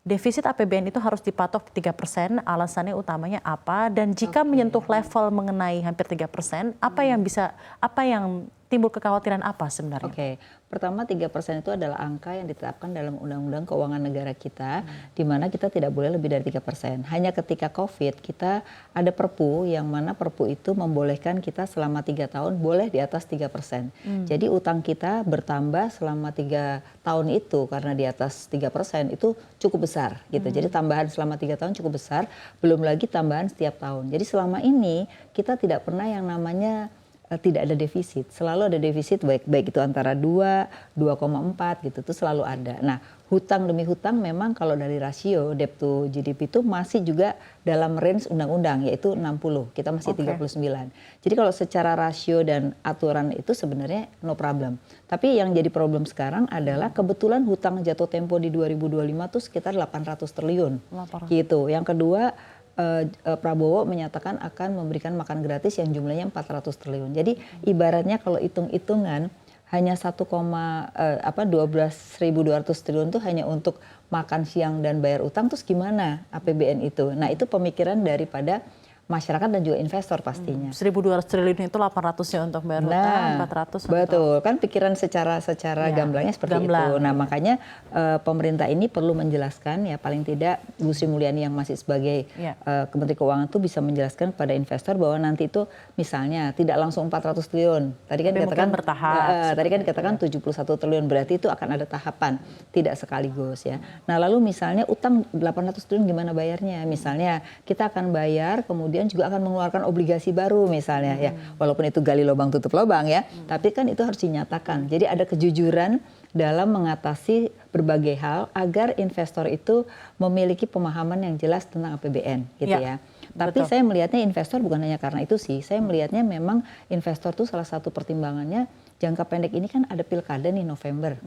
defisit APBN itu harus dipatok 3%, alasannya utamanya apa? Dan jika menyentuh level mengenai hampir 3%, apa yang timbul kekhawatiran apa sebenarnya? Pertama 3% itu adalah angka yang ditetapkan dalam Undang-Undang Keuangan Negara kita, di mana kita tidak boleh lebih dari 3%. Hanya ketika COVID kita ada Perpu, yang mana Perpu itu membolehkan kita selama 3 tahun boleh di atas 3%. Jadi utang kita bertambah selama 3 tahun itu karena di atas 3% itu cukup besar gitu. Jadi tambahan selama 3 tahun cukup besar, belum lagi tambahan setiap tahun. Jadi selama ini kita tidak pernah yang namanya tidak ada defisit, selalu ada defisit baik itu antara 2, 2,4 gitu, itu selalu ada. Nah, hutang demi hutang memang kalau dari rasio debt to GDP itu masih juga dalam range undang-undang yaitu 60, kita masih 39. Jadi kalau secara rasio dan aturan itu sebenarnya no problem. Tapi yang jadi problem sekarang adalah kebetulan hutang jatuh tempo di 2025 itu sekitar 800 triliun. Gitu. Yang kedua, Prabowo menyatakan akan memberikan makan gratis yang jumlahnya 400 triliun. Jadi ibaratnya kalau hitung-hitungan hanya 12.200 triliun itu hanya untuk makan siang dan bayar utang, terus gimana APBN itu? Nah itu pemikiran daripada masyarakat dan juga investor pastinya. 1.200 triliun itu 800-nya untuk bayar hutang, 400 betul, kan pikiran secara gamblangnya seperti itu. Nah makanya pemerintah ini perlu menjelaskan ya, paling tidak Bu Sri Mulyani yang masih sebagai Menteri Keuangan itu bisa menjelaskan kepada investor bahwa nanti itu misalnya tidak langsung 400 triliun. Tadi kan dikatakan bertahap. Tadi kan dikatakan 71 triliun, berarti itu akan ada tahapan, tidak sekaligus ya. Nah lalu misalnya utang 800 triliun gimana bayarnya? Misalnya kita akan bayar kemudian juga akan mengeluarkan obligasi baru misalnya ya, walaupun itu gali lubang tutup lubang ya, tapi kan itu harus dinyatakan. Jadi ada kejujuran dalam mengatasi berbagai hal agar investor itu memiliki pemahaman yang jelas tentang APBN gitu ya. Tapi saya melihatnya investor bukan hanya karena itu sih, saya melihatnya memang investor tuh salah satu pertimbangannya jangka pendek ini kan ada pilkada nih November.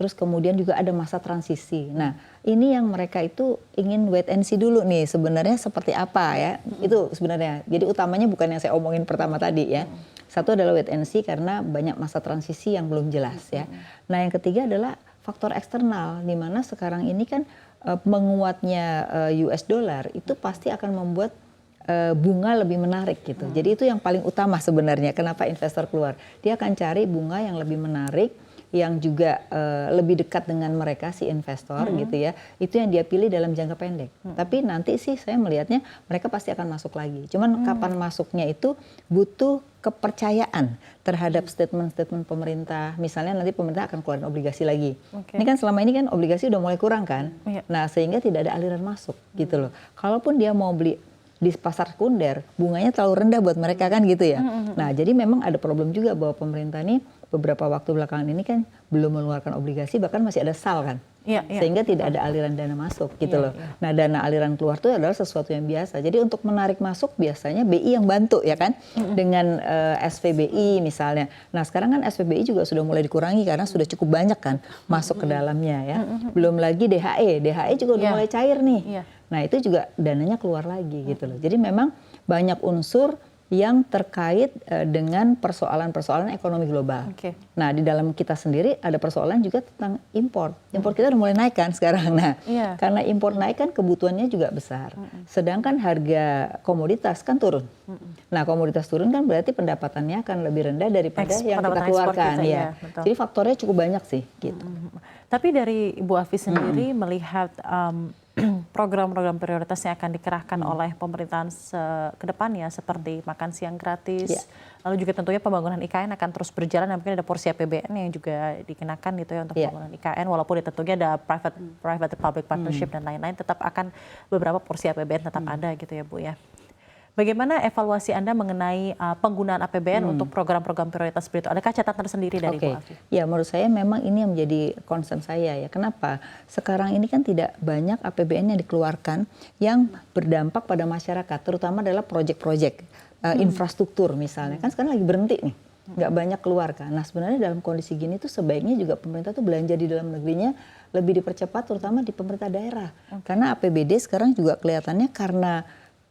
Terus kemudian juga ada masa transisi. Nah, ini yang mereka itu ingin wait and see dulu nih sebenarnya seperti apa ya. Itu sebenarnya. Jadi utamanya bukan yang saya omongin pertama tadi ya. Satu adalah wait and see karena banyak masa transisi yang belum jelas ya. Nah, yang ketiga adalah faktor eksternal di mana sekarang ini kan menguatnya US dollar itu pasti akan membuat bunga lebih menarik gitu. Jadi itu yang paling utama sebenarnya kenapa investor keluar. Dia akan cari bunga yang lebih menarik, yang juga lebih dekat dengan mereka si investor gitu ya. Itu yang dia pilih dalam jangka pendek. Tapi nanti sih saya melihatnya mereka pasti akan masuk lagi. Cuman kapan masuknya itu butuh kepercayaan terhadap statement-statement pemerintah. Misalnya nanti pemerintah akan keluarin obligasi lagi. Ini kan selama ini kan obligasi udah mulai kurang kan. Nah, sehingga tidak ada aliran masuk gitu loh. Kalaupun dia mau beli di pasar sekunder, bunganya terlalu rendah buat mereka kan gitu ya. Nah, jadi memang ada problem juga bahwa pemerintah ini beberapa waktu belakangan ini kan belum mengeluarkan obligasi, bahkan masih ada SAL kan. Sehingga tidak ada aliran dana masuk gitu loh. Nah, dana aliran keluar itu adalah sesuatu yang biasa. Jadi untuk menarik masuk biasanya BI yang bantu ya kan, dengan SVBI misalnya. Nah, sekarang kan SVBI juga sudah mulai dikurangi karena sudah cukup banyak kan masuk ke dalamnya ya. Belum lagi DHE juga udah mulai cair nih. Nah, itu juga dananya keluar lagi gitu loh. Jadi memang banyak unsur yang terkait dengan persoalan-persoalan ekonomi global. Nah, di dalam kita sendiri ada persoalan juga tentang impor. Impor kita udah mulai naik kan sekarang. Nah, karena impor naik kan kebutuhannya juga besar. Sedangkan harga komoditas kan turun. Nah, komoditas turun kan berarti pendapatannya akan lebih rendah daripada yang kita keluarkan ya. Jadi faktornya cukup banyak sih gitu. Tapi dari Ibu Afi sendiri melihat program-program prioritas yang akan dikerahkan oleh pemerintahan ke depannya seperti makan siang gratis, lalu juga tentunya pembangunan IKN akan terus berjalan dan mungkin ada porsi APBN yang juga dikenakan gitu ya untuk pembangunan IKN, walaupun tentunya ada private public partnership dan lain-lain, tetap akan beberapa porsi APBN tetap ada gitu ya Bu ya. Bagaimana evaluasi Anda mengenai penggunaan APBN untuk program-program prioritas seperti itu? Adakah catatan tersendiri dari Bu Afi? Ya, menurut saya memang ini yang menjadi concern saya ya. Kenapa? Sekarang ini kan tidak banyak APBN yang dikeluarkan yang berdampak pada masyarakat, terutama adalah proyek-proyek infrastruktur misalnya. Kan sekarang lagi berhenti nih, nggak banyak keluar kan. Nah, sebenarnya dalam kondisi gini tuh sebaiknya juga pemerintah tuh belanja di dalam negerinya lebih dipercepat, terutama di pemerintah daerah. Karena APBD sekarang juga kelihatannya karena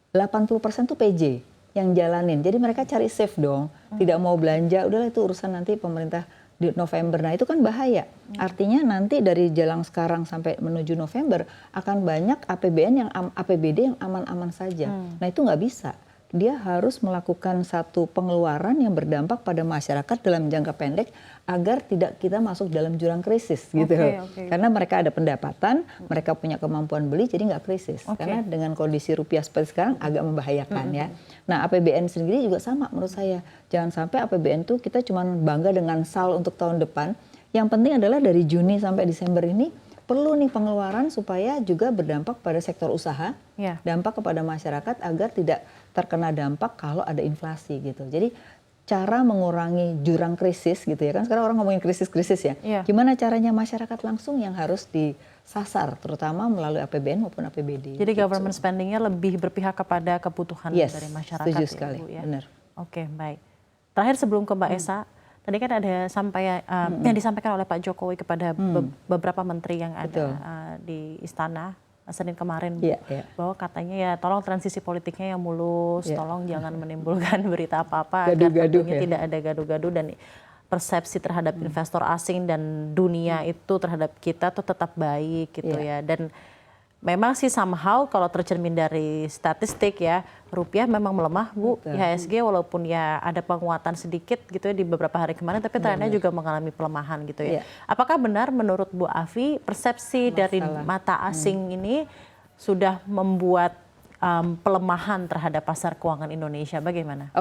80% tuh PJ yang jalanin. Jadi mereka cari safe dong. Tidak mau belanja, udahlah itu urusan nanti pemerintah di November. Nah itu kan bahaya. Artinya nanti dari jelang sekarang sampai menuju November akan banyak APBD yang aman-aman saja. Nah itu nggak bisa. Dia harus melakukan satu pengeluaran yang berdampak pada masyarakat dalam jangka pendek agar tidak kita masuk dalam jurang krisis gitu. Karena mereka ada pendapatan, mereka punya kemampuan beli, jadi nggak krisis. Karena dengan kondisi rupiah seperti sekarang agak membahayakan ya. Nah APBN sendiri juga sama menurut saya. Jangan sampai APBN itu kita cuma bangga dengan SAL untuk tahun depan. Yang penting adalah dari Juni sampai Desember ini perlu nih pengeluaran supaya juga berdampak pada sektor usaha, dampak kepada masyarakat agar tidak terkena dampak kalau ada inflasi gitu. Jadi cara mengurangi jurang krisis gitu ya kan, sekarang orang ngomongin krisis-krisis ya. Gimana caranya masyarakat langsung yang harus disasar, terutama melalui APBN maupun APBD. Jadi gitu. Government spendingnya lebih berpihak kepada kebutuhan dari masyarakat. Setuju sekali, ya, Bu, ya? Benar. Oke, baik. Terakhir sebelum ke Mbak Esa, tadi kan ada yang disampaikan oleh Pak Jokowi kepada beberapa menteri yang ada di istana Senin kemarin, bahwa katanya ya tolong transisi politiknya yang mulus, tolong jangan menimbulkan berita apa-apa agar tentunya tidak ada gaduh-gaduh dan persepsi terhadap investor asing dan dunia itu terhadap kita tuh tetap baik gitu ya. Dan memang sih somehow kalau tercermin dari statistik ya, rupiah memang melemah Bu. IHSG walaupun ya ada penguatan sedikit gitu ya di beberapa hari kemarin, tapi trennya juga mengalami pelemahan gitu ya. Apakah benar menurut Bu Afi persepsi dari mata asing ini sudah membuat pelemahan terhadap pasar keuangan Indonesia? Bagaimana?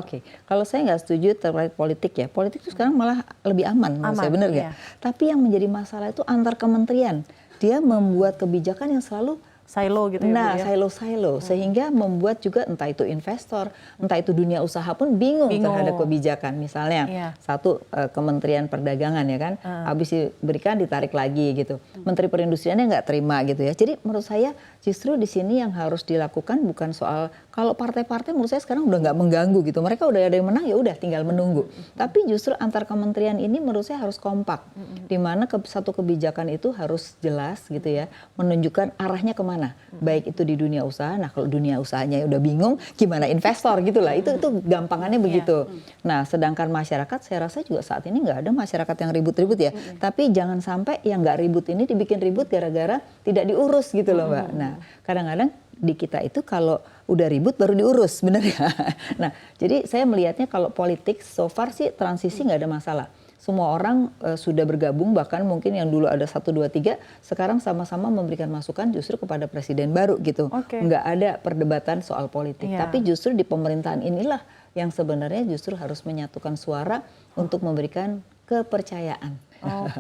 Kalau saya nggak setuju terkait politik ya. Politik itu sekarang malah lebih aman, menurut saya, benar nggak? Tapi yang menjadi masalah itu antar kementerian. Dia membuat kebijakan yang selalu silo gitu ya. Nah, silo-silo sehingga membuat juga entah itu investor, entah itu dunia usaha pun bingung terhadap kebijakan. Misalnya satu Kementerian Perdagangan ya kan, habis diberikan ditarik lagi gitu. Menteri Perindustriannya nggak terima gitu ya. Jadi menurut saya justru di sini yang harus dilakukan bukan soal kalau partai-partai menurut saya sekarang udah nggak mengganggu gitu. Mereka udah ada yang menang ya udah tinggal menunggu. Tapi justru antar kementerian ini menurut saya harus kompak. Di mana satu kebijakan itu harus jelas gitu ya, menunjukkan arahnya kemana. Baik itu di dunia usaha. Nah kalau dunia usahanya udah bingung gimana investor gitulah, itu gampangannya begitu. Nah sedangkan masyarakat saya rasa juga saat ini nggak ada masyarakat yang ribut-ribut ya. Tapi jangan sampai yang nggak ribut ini dibikin ribut gara-gara tidak diurus gitu loh Mbak. Nah kadang-kadang di kita itu kalau udah ribut baru diurus, bener ya. Nah jadi saya melihatnya kalau politik so far sih transisi nggak ada masalah. Semua orang sudah bergabung, bahkan mungkin yang dulu ada 1, 2, 3, sekarang sama-sama memberikan masukan justru kepada presiden baru gitu. Nggak ada perdebatan soal politik. Tapi justru di pemerintahan inilah yang sebenarnya justru harus menyatukan suara untuk memberikan kepercayaan.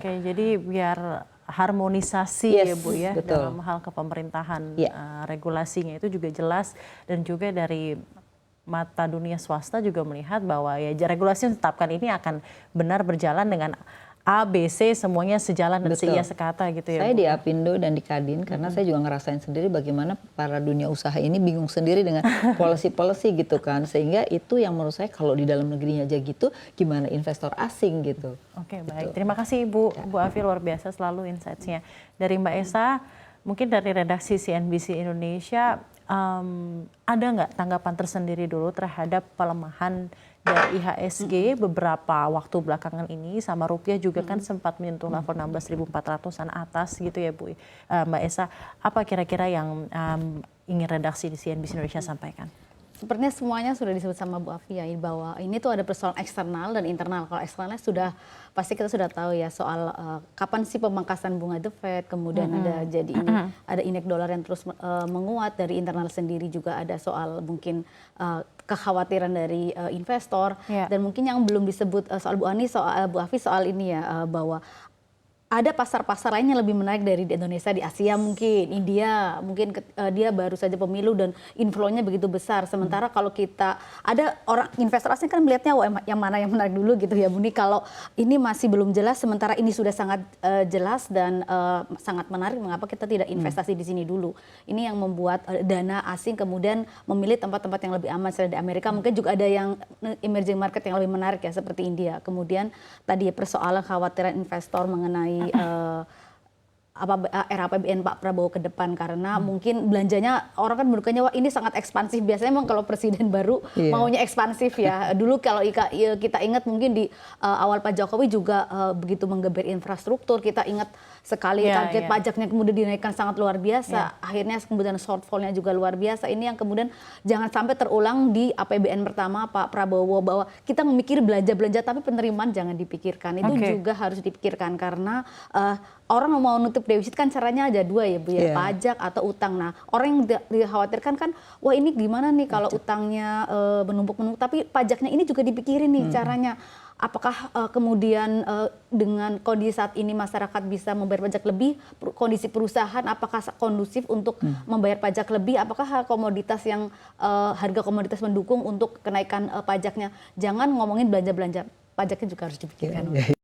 Jadi biar harmonisasi ya Bu ya, dalam hal kepemerintahan, regulasinya itu juga jelas, dan juga dari mata dunia swasta juga melihat bahwa ya regulasi yang ditetapkan ini akan benar berjalan dengan A, B, C semuanya sejalan dan seia sekata gitu ya. Saya di Apindo dan di Kadin karena saya juga ngerasain sendiri bagaimana para dunia usaha ini bingung sendiri dengan policy gitu kan, sehingga itu yang menurut saya kalau di dalam negerinya aja gitu, gimana investor asing gitu. Baik, terima kasih Bu Afi, luar biasa selalu insights-nya. Dari Mbak Esa, mungkin dari redaksi CNBC Indonesia, ada nggak tanggapan tersendiri dulu terhadap pelemahan dari IHSG beberapa waktu belakangan ini, sama rupiah juga kan sempat menyentuh level 16.400-an atas gitu ya Bu. Mbak Esa, apa kira-kira yang ingin redaksi di CNBC Indonesia sampaikan? Sepertinya semuanya sudah disebut sama Bu Afi ya, bahwa ini tuh ada persoalan eksternal dan internal. Kalau eksternalnya sudah pasti kita sudah tahu ya soal kapan sih pemangkasan bunga The Fed, kemudian ada jadi ini ada indeks dolar yang terus menguat. Dari internal sendiri juga ada soal mungkin kekhawatiran dari investor, dan mungkin yang belum disebut soal Bu Afi soal ini ya, bahwa ada pasar-pasar lain yang lebih menarik dari di Indonesia, di Asia mungkin, India, mungkin dia baru saja pemilu dan inflow-nya begitu besar. Sementara kalau kita, ada orang investor asing kan melihatnya yang mana yang menarik dulu gitu ya Bu Ni. Kalau ini masih belum jelas, sementara ini sudah sangat jelas dan sangat menarik, mengapa kita tidak investasi di sini dulu. Ini yang membuat dana asing kemudian memilih tempat-tempat yang lebih aman. Misalnya di Amerika mungkin juga ada yang emerging market yang lebih menarik ya, seperti India. Kemudian tadi persoalan khawatiran investor mengenai era APBN Pak Prabowo ke depan, karena mungkin belanjanya orang kan menurutnya wah ini sangat ekspansif. Biasanya memang kalau presiden baru maunya ekspansif ya. Dulu kalau kita ingat mungkin di awal Pak Jokowi juga begitu menggeber infrastruktur, kita ingat sekali target pajaknya kemudian dinaikkan sangat luar biasa. Akhirnya kemudian shortfall-nya juga luar biasa. Ini yang kemudian jangan sampai terulang di APBN pertama Pak Prabowo, bahwa kita memikir belanja-belanja tapi penerimaan jangan dipikirkan. Itu juga harus dipikirkan, karena orang mau nutup defisit kan caranya ada dua ya Bu ya, pajak atau utang. Nah, orang yang dikhawatirkan kan, wah ini gimana nih kalau utangnya menumpuk-menumpuk, tapi pajaknya ini juga dipikirin nih caranya. Apakah kemudian dengan kondisi saat ini masyarakat bisa membayar pajak lebih, kondisi perusahaan apakah kondusif untuk membayar pajak lebih, apakah komoditas yang harga komoditas mendukung untuk kenaikan pajaknya. Jangan ngomongin belanja-belanja, pajaknya juga harus dipikirkan.